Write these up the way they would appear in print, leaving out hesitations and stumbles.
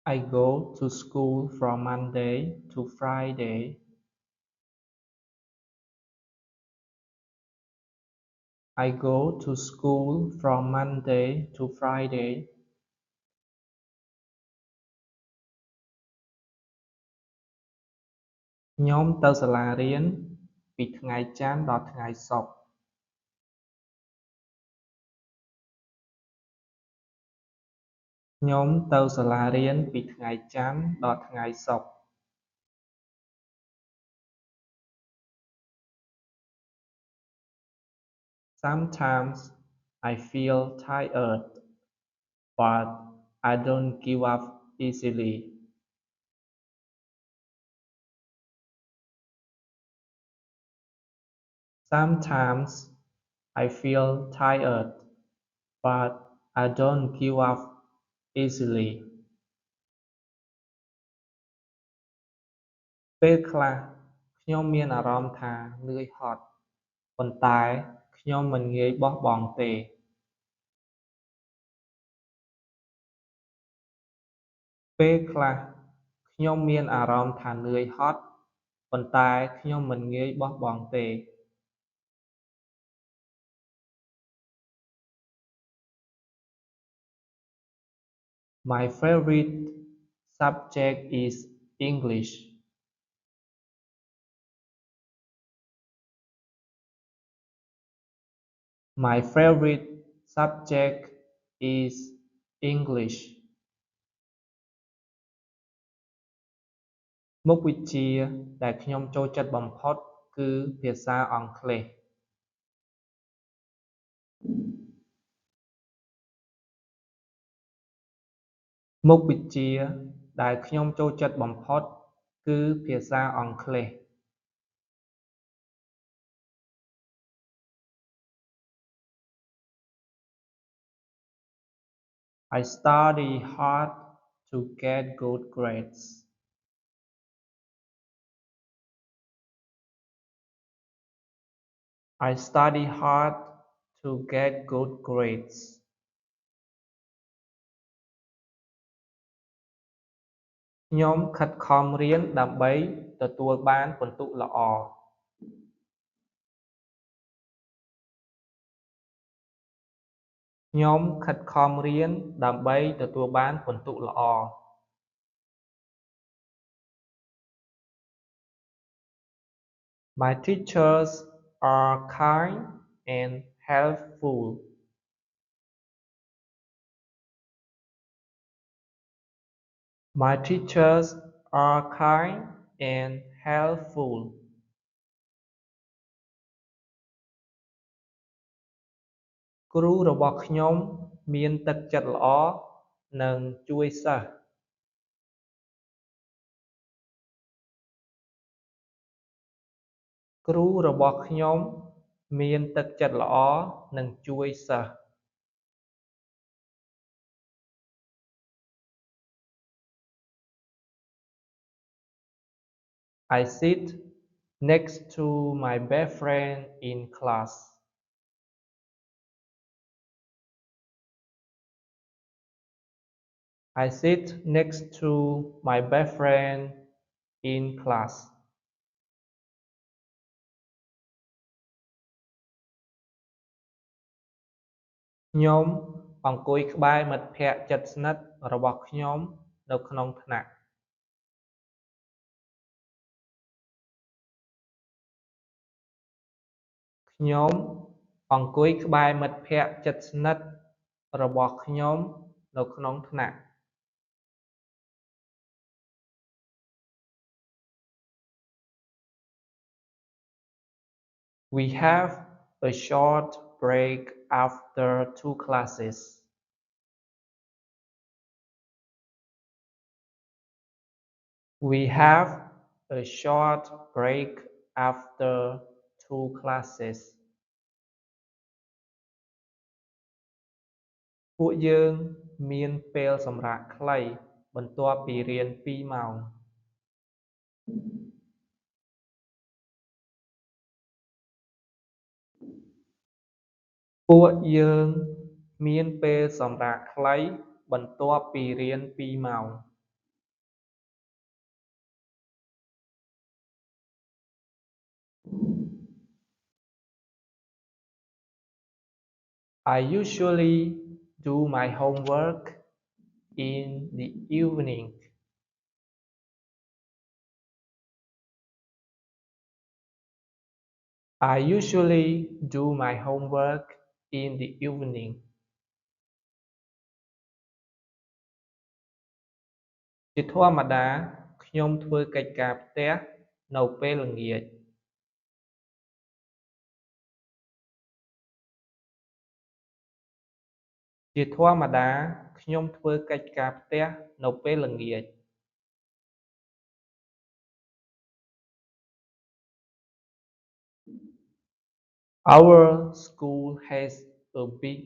I go to school from Monday to Friday. I go to school from Monday to Friday. ខ្ញុំទៅសាលារៀនពីថ្ងៃច័ន្ទដល់ថ្ងៃសុក្រ ខ្ញុំទៅសាលារៀនពីថ្ងៃច័ន្ទដល់ថ្ងៃសុក្រ Sometimes I feel tired, but I don't give up easily. Sometimes I feel tired, but I don't give up easily. ពេលខ្លះខ្ញុំមានអារម្មណ៍ថានឿយហត់ប៉ុន្តែខ្ញុំមិនងាយបោះបង់ទេ ពេលខ្លះខ្ញុំមានអារម្មណ៍ថានឿយហត់ប៉ុន្តែខ្ញុំមិនងាយបោះបង់ទេ My favorite subject is English. My favorite subject is English. មុខវិជ្ជាដែលខ្ញុំចូលចិត្តបំផុតគឺភាសាអង់គ្លេស មុខវិជ្ជាដែលខ្ញុំចូលចិត្តបំផុតគឺភាសាអង់គ្លេស I study hard to get good grades. I study hard to get good grades. ខ្ញុំខិតខំរៀនដើម្បីទទួលបានពិន្ទុល្អ ខ្ញុំខិតខំរៀនដើម្បីទទួលបានពិន្ទុល្អ My teachers are kind and helpful. My teachers are kind and helpful. គ្រូរបស់ខ្ញុំមានទឹកចិត្តល្អនិងជួយសិស្ស គ្រូរបស់ខ្ញុំមានទឹកចិត្តល្អនិងជួយសិស្ស I sit next to my best friend in class. I sit next to my best friend in class. ខ្ញុំអង្គុយក្បែរមិត្តភក្តិជិតស្និទ្ធរបស់ខ្ញុំនៅក្នុងថ្នាក់ ខ្ញុំអង្គុយក្បែរមិត្តភក្តិជិតស្និទ្ធរបស់ខ្ញុំនៅក្នុងថ្នាក់ We have a short break after two classes. We have a short break after two classes. ពួកយើងមានពេលសម្រាកខ្លីបន្ទាប់ពីរៀន2ម៉ោង ពួកយើងមានពេលសម្រាកខ្លីបន្ទាប់ពីរៀន2ម៉ោង I usually do my homework in the evening. I usually do my homework in the evening. ជាធម្មតាខ្ញុំធ្វើកិច្ចការផ្ទះនៅពេលល្ងាចជាធម្មតាខ្ញុំធ្វើកិច្ចការផ្ទះនៅពេលល្ងាច Our school has a big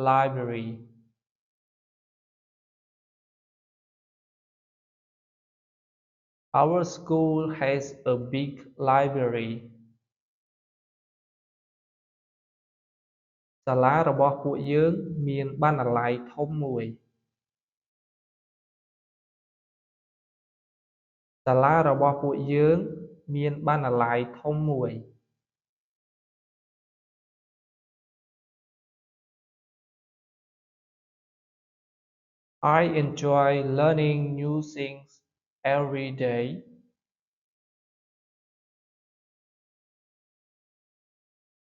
library. Our school has a big library. សាលារបស់ពួកយើងមានបណ្ណាល័យធំមួយសាលារបស់ពួកយើងមានបណ្ណាល័យធំមួយ I enjoy learning new things every day.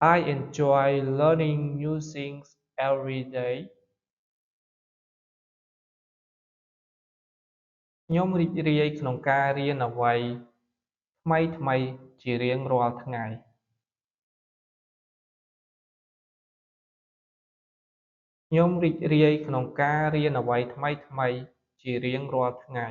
I enjoy learning new things every day. ខ្ញុំរីករាយក្នុងការរៀនអ្វីថ្មីៗជារៀងរាល់ថ្ងៃខ្ញុំរីករាយក្នុងការរៀនអ្វីថ្មីៗជារៀងរាល់ថ្ងៃ